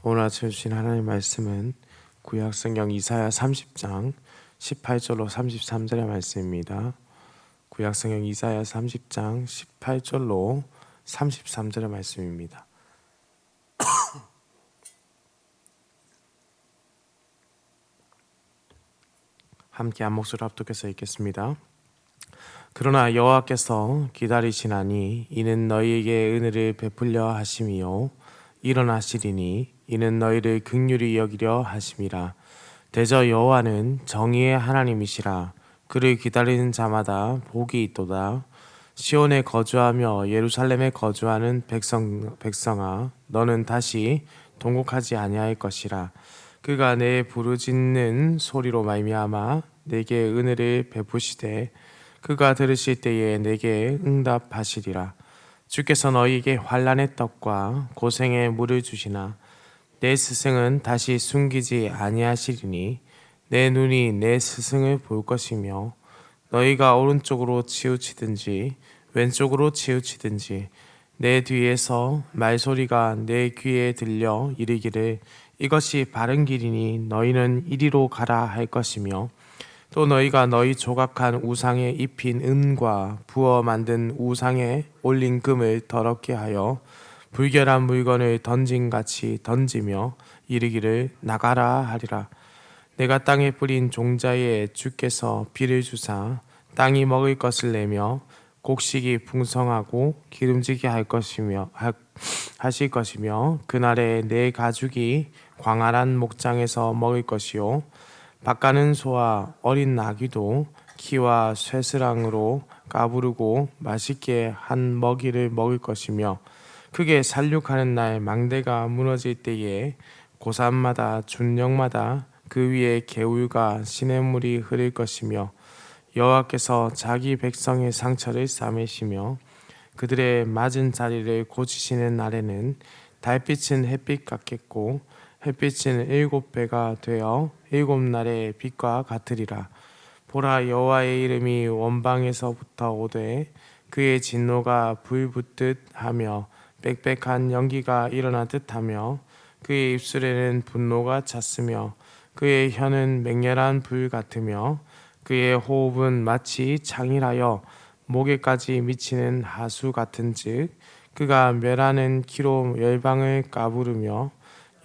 오늘 아침 주신 하나님 말씀은 구약성경 이사야 30장 18절로 33절의 말씀입니다. 구약성경 이사야 30장 18절로 33절의 말씀입니다. 함께 한 목소리로 합독해서 읽겠습니다. 그러나 여호와께서 기다리시나니 이는 너희에게 은혜를 베풀려 하심이요 일어나시리니 이는 너희를 긍휼히 여기려 하심이라. 대저 여호와는 정의의 하나님이시라. 그를 기다리는 자마다 복이 있도다. 시온에 거주하며 예루살렘에 거주하는 백성아, 너는 다시 통곡하지 아니할 것이라. 그가 내 부르짖는 소리로 말미암아 내게 은혜를 베푸시되 그가 들으실 때에 내게 응답하시리라. 주께서 너희에게 환난의 떡과 고생의 물을 주시나 내 스승은 다시 숨기지 아니하시리니 내 눈이 내 스승을 볼 것이며 너희가 오른쪽으로 치우치든지 왼쪽으로 치우치든지 내 뒤에서 말소리가 내 귀에 들려 이르기를 이것이 바른 길이니 너희는 이리로 가라 할 것이며 또 너희가 너희 조각한 우상에 입힌 은과 부어 만든 우상에 올린 금을 더럽게 하여 불결한 물건을 던진같이 던지며 이르기를 나가라 하리라. 내가 땅에 뿌린 종자에 주께서 비를 주사 땅이 먹을 것을 내며 곡식이 풍성하고 기름지게 하실 것이며 그날에 내 가죽이 광활한 목장에서 먹을 것이요 밭가는 소와 어린 나귀도 키와 쇠스랑으로 까부르고 맛있게 한 먹이를 먹을 것이며 크게 살육하는 날 망대가 무너질 때에 고산마다 준령마다 그 위에 개울과 시냇물이 흐를 것이며 여호와께서 자기 백성의 상처를 싸매시며 그들의 맞은 자리를 고치시는 날에는 달빛은 햇빛 같겠고 햇빛은 7배가 되어 7날의 빛과 같으리라. 보라, 여호와의 이름이 원방에서부터 오되 그의 진노가 불 붙듯 하며 빽빽한 연기가 일어나듯 하며 그의 입술에는 분노가 찼으며 그의 혀는 맹렬한 불 같으며 그의 호흡은 마치 창이라여 목에까지 미치는 하수 같은즉 그가 멸하는 키로 열방을 까부르며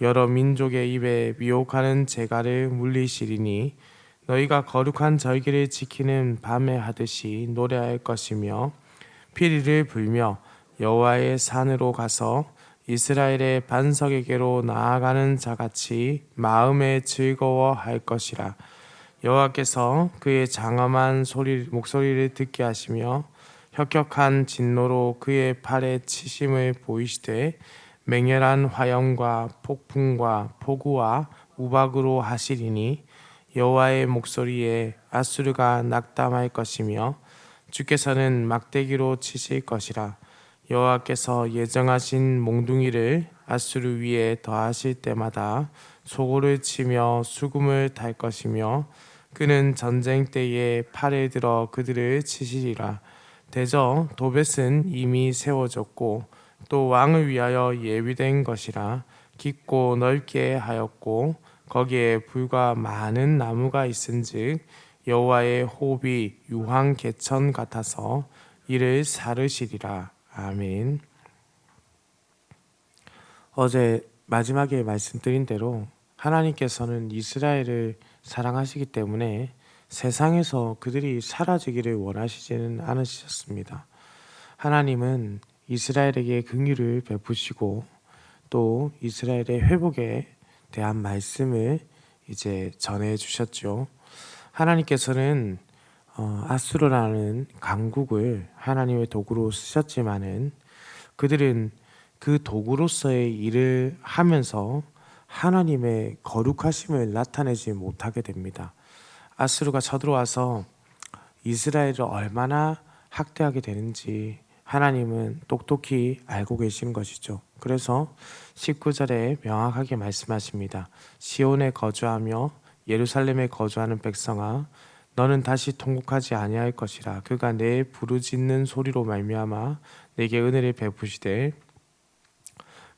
여러 민족의 입에 미혹하는 재갈을 물리시리니 너희가 거룩한 절기를 지키는 밤에 하듯이 노래할 것이며 피리를 불며 여호와의 산으로 가서 이스라엘의 반석에게로 나아가는 자같이 마음에 즐거워할 것이라. 여호와께서 그의 장엄한 목소리를 듣게 하시며 혁혁한 진노로 그의 팔에 치심을 보이시되 맹렬한 화염과 폭풍과 폭우와 우박으로 하시리니 여호와의 목소리에 아수르가 낙담할 것이며 주께서는 막대기로 치실 것이라. 여호와께서 예정하신 몽둥이를 아수르 위에 더하실 때마다 소고를 치며 수금을 탈 것이며 그는 전쟁 때에 팔을 들어 그들을 치시리라. 대저 도벳은 이미 세워졌고 또 왕을 위하여 예비된 것이라. 깊고 넓게 하였고 거기에 불과 많은 나무가 있은즉 여호와의 호흡이 유황 개천 같아서 이를 사르시리라. 아멘. 어제 마지막에 말씀드린 대로 하나님께서는 이스라엘을 사랑하시기 때문에 세상에서 그들이 사라지기를 원하시지는 않으셨습니다. 하나님은 이스라엘에게 긍휼을 베푸시고 또 이스라엘의 회복에 대한 말씀을 이제 전해 주셨죠. 하나님께서는 아수르라는 강국을 하나님의 도구로 쓰셨지만은 그들은 그 도구로서의 일을 하면서 하나님의 거룩하심을 나타내지 못하게 됩니다. 아수르가 쳐들어와서 이스라엘을 얼마나 학대하게 되는지 하나님은 똑똑히 알고 계시는 것이죠. 그래서 19절에 명확하게 말씀하십니다. 시온에 거주하며 예루살렘에 거주하는 백성아, 너는 다시 통곡하지 아니할 것이라. 그가 내 부르짖는 소리로 말미암아 내게 은혜를 베푸시되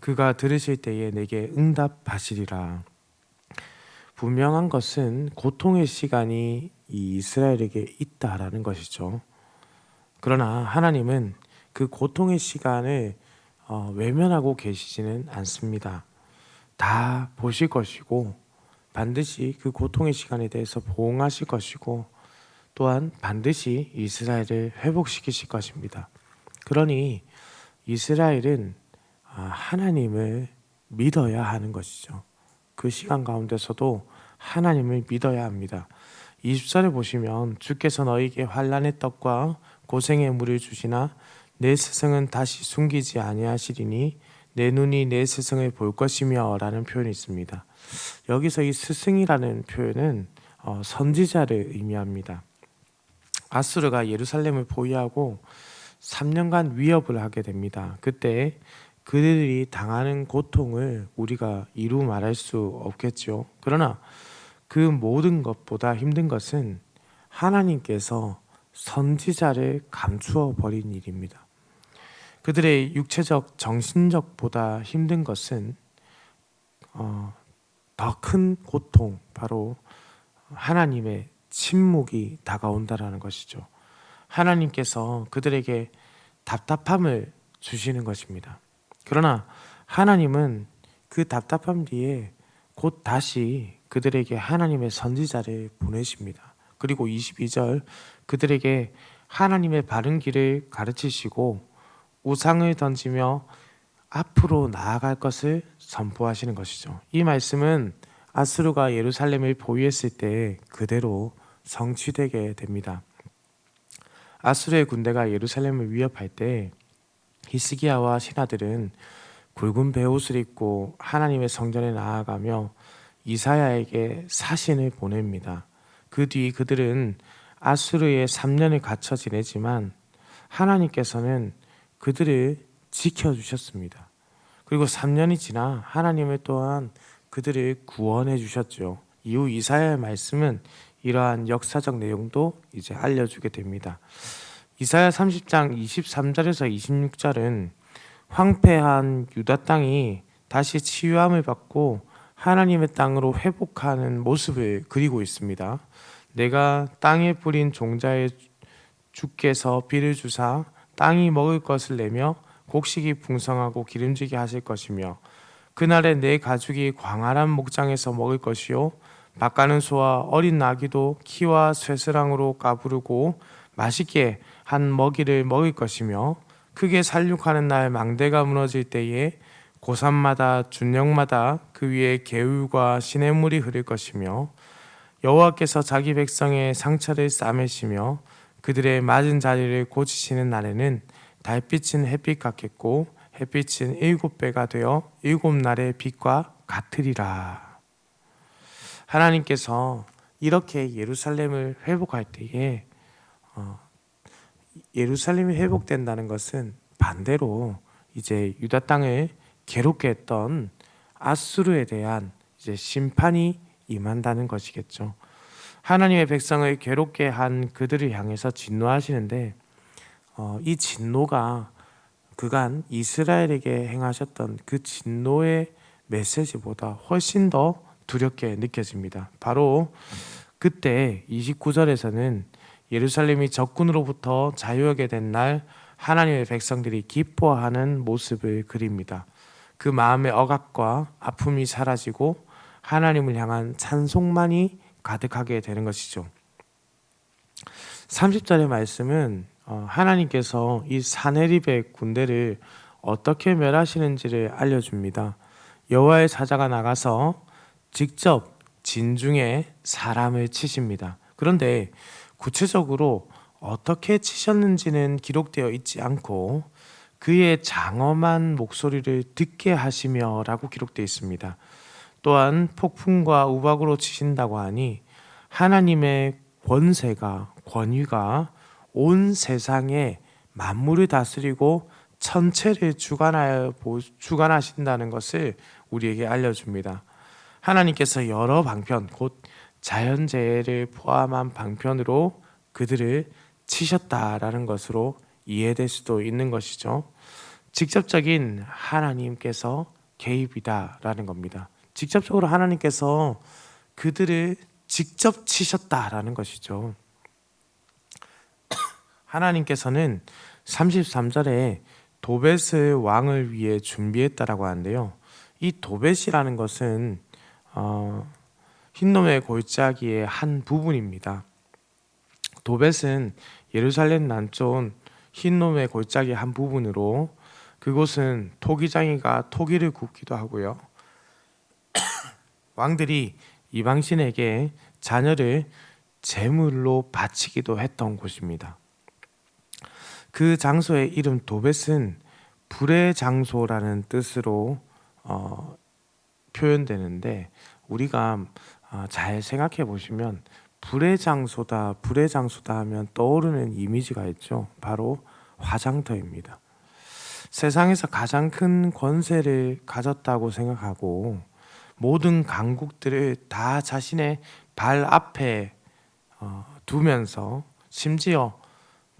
그가 들으실 때에 내게 응답하시리라. 분명한 것은 고통의 시간이 이 이스라엘에게 있다라는 것이죠. 그러나 하나님은 그 고통의 시간을 외면하고 계시지는 않습니다. 다 보실 것이고 반드시 그 고통의 시간에 대해서 보응하실 것이고 또한 반드시 이스라엘을 회복시키실 것입니다. 그러니 이스라엘은 하나님을 믿어야 하는 것이죠. 그 시간 가운데서도 하나님을 믿어야 합니다. 20절에 보시면 주께서 너희에게 환난의 떡과 고생의 물을 주시나 내 스승은 다시 숨기지 아니하시리니 내 눈이 내 스승을 볼 것이며 라는 표현이 있습니다. 여기서 이 스승이라는 표현은 선지자를 의미합니다. 아수르가 예루살렘을 포위하고 3년간 위협을 하게 됩니다. 그때 그들이 당하는 고통을 우리가 이루 말할 수 없겠죠. 그러나 그 모든 것보다 힘든 것은 하나님께서 선지자를 감추어 버린 일입니다. 그들의 육체적, 정신적보다 힘든 것은 더 큰 고통, 바로 하나님의 침묵이 다가온다라는 것이죠. 하나님께서 그들에게 답답함을 주시는 것입니다. 그러나 하나님은 그 답답함 뒤에 곧 다시 그들에게 하나님의 선지자를 보내십니다. 그리고 22절 그들에게 하나님의 바른 길을 가르치시고 우상을 던지며 앞으로 나아갈 것을 선포하시는 것이죠. 이 말씀은 아수르가 예루살렘을 보유했을 때 그대로 성취되게 됩니다. 아수르의 군대가 예루살렘을 위협할 때 히스기야와 신하들은 굵은 베옷을 입고 하나님의 성전에 나아가며 이사야에게 사신을 보냅니다. 그 뒤 그들은 아수르에 3년을 갇혀 지내지만 하나님께서는 그들을 지켜주셨습니다. 그리고 3년이 지나 하나님을 또한 그들을 구원해 주셨죠. 이후 이사야의 말씀은 이러한 역사적 내용도 이제 알려주게 됩니다. 이사야 30장 23절에서 26절은 황폐한 유다 땅이 다시 치유함을 받고 하나님의 땅으로 회복하는 모습을 그리고 있습니다. 내가 땅에 뿌린 종자의 주께서 비를 주사 땅이 먹을 것을 내며 곡식이 풍성하고 기름지게 하실 것이며 그날에 내 가축이 광활한 목장에서 먹을 것이요 밭가는 소와 어린 나귀도 키와 쇠스랑으로 까부르고 맛있게 한 먹이를 먹을 것이며 크게 살육하는 날 망대가 무너질 때에 고산마다 준영마다 그 위에 개울과 시냇물이 흐를 것이며 여호와께서 자기 백성의 상처를 싸매시며 그들의 맞은 자리를 고치시는 날에는 달빛은 햇빛 같겠고 햇빛은 7배가 되어 7날의 빛과 같으리라. 하나님께서 이렇게 예루살렘을 회복할 때에 예루살렘이 회복된다는 것은 반대로 이제 유다 땅을 괴롭게 했던 아수르에 대한 이제 심판이 임한다는 것이겠죠. 하나님의 백성을 괴롭게 한 그들을 향해서 진노하시는데 이 진노가 그간 이스라엘에게 행하셨던 그 진노의 메시지보다 훨씬 더 두렵게 느껴집니다. 바로 그때 29절에서는 예루살렘이 적군으로부터 자유하게 된 날 하나님의 백성들이 기뻐하는 모습을 그립니다. 그 마음의 억압과 아픔이 사라지고 하나님을 향한 찬송만이 가득하게 되는 것이죠. 30절의 말씀은 하나님께서 이 사네립의 군대를 어떻게 멸하시는지를 알려줍니다. 여호와의 사자가 나가서 직접 진중에 사람을 치십니다. 그런데 구체적으로 어떻게 치셨는지는 기록되어 있지 않고 그의 장엄한 목소리를 듣게 하시며 라고 기록되어 있습니다. 또한 폭풍과 우박으로 치신다고 하니 하나님의 권위가 온 세상에 만물을 다스리고 천체를 주관하신다는 것을 우리에게 알려줍니다. 하나님께서 여러 방편, 곧 자연재해를 포함한 방편으로 그들을 치셨다라는 것으로 이해될 수도 있는 것이죠. 직접적인 하나님께서 개입이다라는 겁니다. 직접적으로 하나님께서 그들을 직접 치셨다라는 것이죠. 하나님께서는 33절에 도벳을 왕을 위해 준비했다라고 하는데요. 이 도벳이라는 것은 흰놈의 골짜기의 한 부분입니다. 도벳은 예루살렘 남쪽 흰놈의 골짜기 한 부분으로 그곳은 토기장이가 토기를 굽기도 하고요. 왕들이 이방신에게 자녀를 제물로 바치기도 했던 곳입니다. 그 장소의 이름 도벳은 불의 장소라는 뜻으로 표현되는데 우리가 잘 생각해 보시면 불의 장소다 하면 떠오르는 이미지가 있죠. 바로 화장터입니다. 세상에서 가장 큰 권세를 가졌다고 생각하고 모든 강국들을 다 자신의 발 앞에 두면서 심지어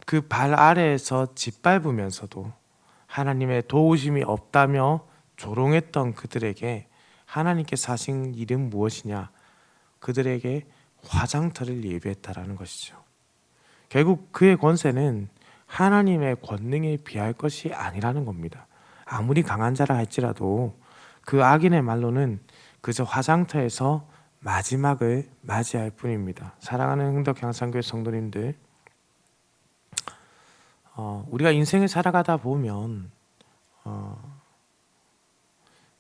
그 발 아래에서 짓밟으면서도 하나님의 도우심이 없다며 조롱했던 그들에게 하나님께서 하신 일은 무엇이냐? 그들에게 화장터를 예비했다라는 것이죠. 결국 그의 권세는 하나님의 권능에 비할 것이 아니라는 겁니다. 아무리 강한 자라 할지라도 그 악인의 말로는 그저 화장터에서 마지막을 맞이할 뿐입니다. 사랑하는 흥덕향상교회 성도님들, 우리가 인생을 살아가다 보면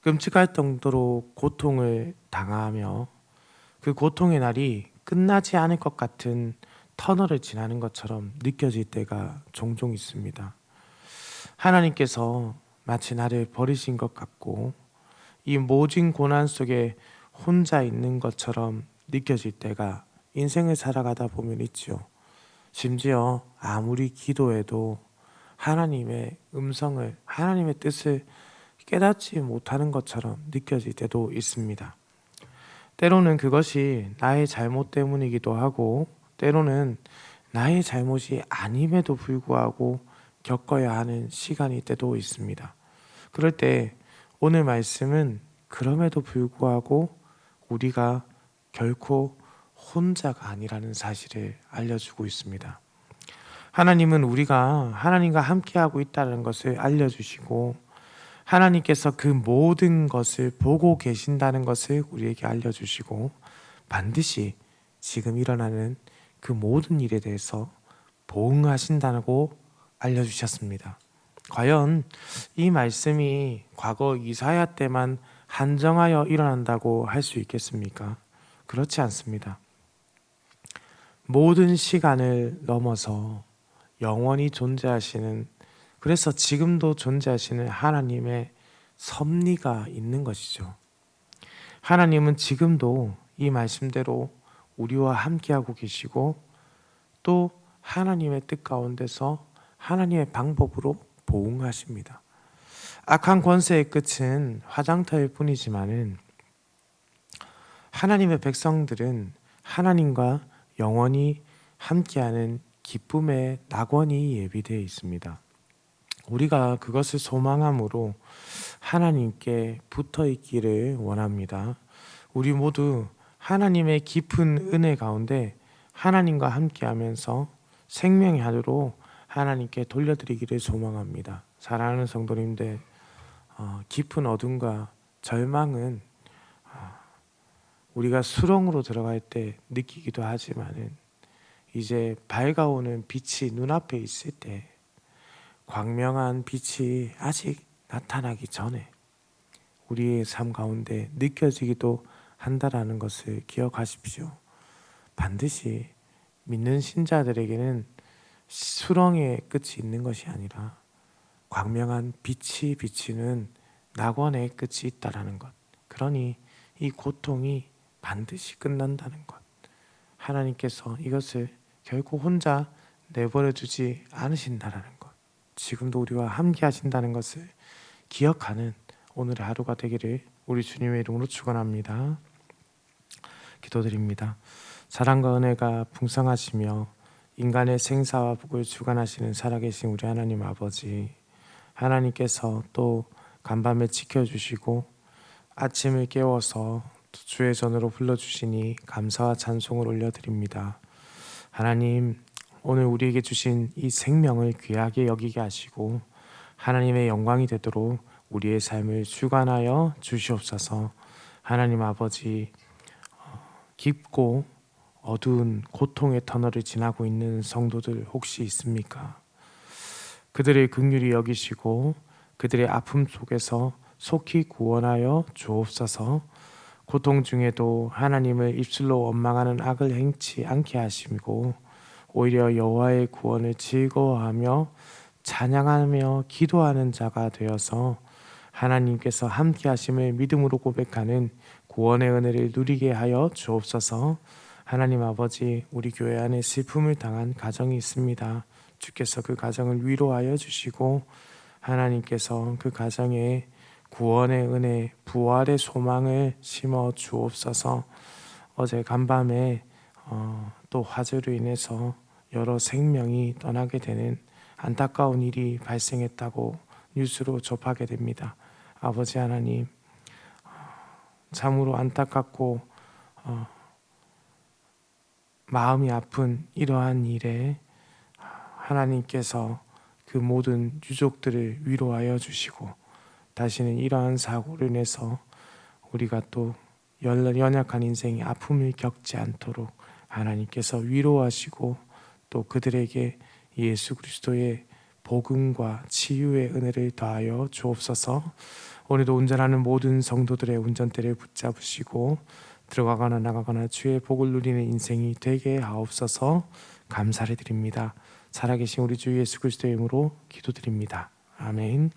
끔찍할 정도로 고통을 당하며 그 고통의 날이 끝나지 않을 것 같은 터널을 지나는 것처럼 느껴질 때가 종종 있습니다. 하나님께서 마치 나를 버리신 것 같고 이 모진 고난 속에 혼자 있는 것처럼 느껴질 때가 인생을 살아가다 보면 있죠. 심지어 아무리 기도해도 하나님의 음성을, 하나님의 뜻을 깨닫지 못하는 것처럼 느껴질 때도 있습니다. 때로는 그것이 나의 잘못 때문이기도 하고 때로는 나의 잘못이 아님에도 불구하고 겪어야 하는 시간일 때도 있습니다. 그럴 때 오늘 말씀은 그럼에도 불구하고 우리가 결코 혼자가 아니라는 사실을 알려주고 있습니다. 하나님은 우리가 하나님과 함께하고 있다는 것을 알려주시고 하나님께서 그 모든 것을 보고 계신다는 것을 우리에게 알려주시고 반드시 지금 일어나는 그 모든 일에 대해서 보응하신다고 알려주셨습니다. 과연 이 말씀이 과거 이사야 때만 한정하여 일어난다고 할 수 있겠습니까? 그렇지 않습니다. 모든 시간을 넘어서 영원히 존재하시는, 그래서 지금도 존재하시는 하나님의 섭리가 있는 것이죠. 하나님은 지금도 이 말씀대로 우리와 함께하고 계시고 또 하나님의 뜻 가운데서 하나님의 방법으로 보응하십니다. 악한 권세의 끝은 화장터일 뿐이지만은 하나님의 백성들은 하나님과 영원히 함께하는 기쁨의 낙원이 예비되어 있습니다. 우리가 그것을 소망함으로 하나님께 붙어 있기를 원합니다. 우리 모두 하나님의 깊은 은혜 가운데 하나님과 함께하면서 생명의 하루로 하나님께 돌려드리기를 소망합니다. 사랑하는 성도님들, 깊은 어둠과 절망은 우리가 수렁으로 들어갈 때 느끼기도 하지만은 이제 밝아오는 빛이 눈앞에 있을 때 광명한 빛이 아직 나타나기 전에 우리의 삶 가운데 느껴지기도 한다라는 것을 기억하십시오. 반드시 믿는 신자들에게는 수렁의 끝이 있는 것이 아니라 광명한 빛이 비치는 낙원의 끝이 있다라는 것. 그러니 이 고통이 반드시 끝난다는 것. 하나님께서 이것을 결코 혼자 내버려 두지 않으신다라는 것. 지금도 우리와 함께 하신다는 것을 기억하는 오늘의 하루가 되기를 우리 주님의 이름으로 축원합니다. 기도드립니다. 사랑과 은혜가 풍성하시며 인간의 생사와 복을 주관하시는 살아계신 우리 하나님 아버지, 하나님께서 또 간밤에 지켜주시고 아침을 깨워서 주의 전으로 불러주시니 감사와 찬송을 올려드립니다. 하나님, 오늘 우리에게 주신 이 생명을 귀하게 여기게 하시고 하나님의 영광이 되도록 우리의 삶을 주관하여 주시옵소서. 하나님 아버지, 깊고 어두운 고통의 터널을 지나고 있는 성도들 혹시 있습니까? 그들의 긍휼히 여기시고 그들의 아픔 속에서 속히 구원하여 주옵소서. 고통 중에도 하나님을 입술로 원망하는 악을 행치 않게 하시고 오히려 여호와의 구원을 즐거워하며 찬양하며 기도하는 자가 되어서 하나님께서 함께 하심을 믿음으로 고백하는 구원의 은혜를 누리게 하여 주옵소서. 하나님 아버지, 우리 교회 안에 슬픔을 당한 가정이 있습니다. 주께서 그 가정을 위로하여 주시고 하나님께서 그 가정에 구원의 은혜, 부활의 소망을 심어 주옵소서. 어제 간밤에 또 화재로 인해서 여러 생명이 떠나게 되는 안타까운 일이 발생했다고 뉴스로 접하게 됩니다. 아버지 하나님, 참으로 안타깝고 마음이 아픈 이러한 일에 하나님께서 그 모든 유족들을 위로하여 주시고 다시는 이러한 사고로 인해서 우리가 또 연약한 인생의 아픔을 겪지 않도록 하나님께서 위로하시고 또 그들에게 예수 그리스도의 복음과 치유의 은혜를 더하여 주옵소서. 오늘도 운전하는 모든 성도들의 운전대를 붙잡으시고 들어가거나 나가거나 주의 복을 누리는 인생이 되게 하옵소서. 감사를 드립니다. 살아계신 우리 주 예수 그리스도의 이름으로 기도드립니다. 아멘.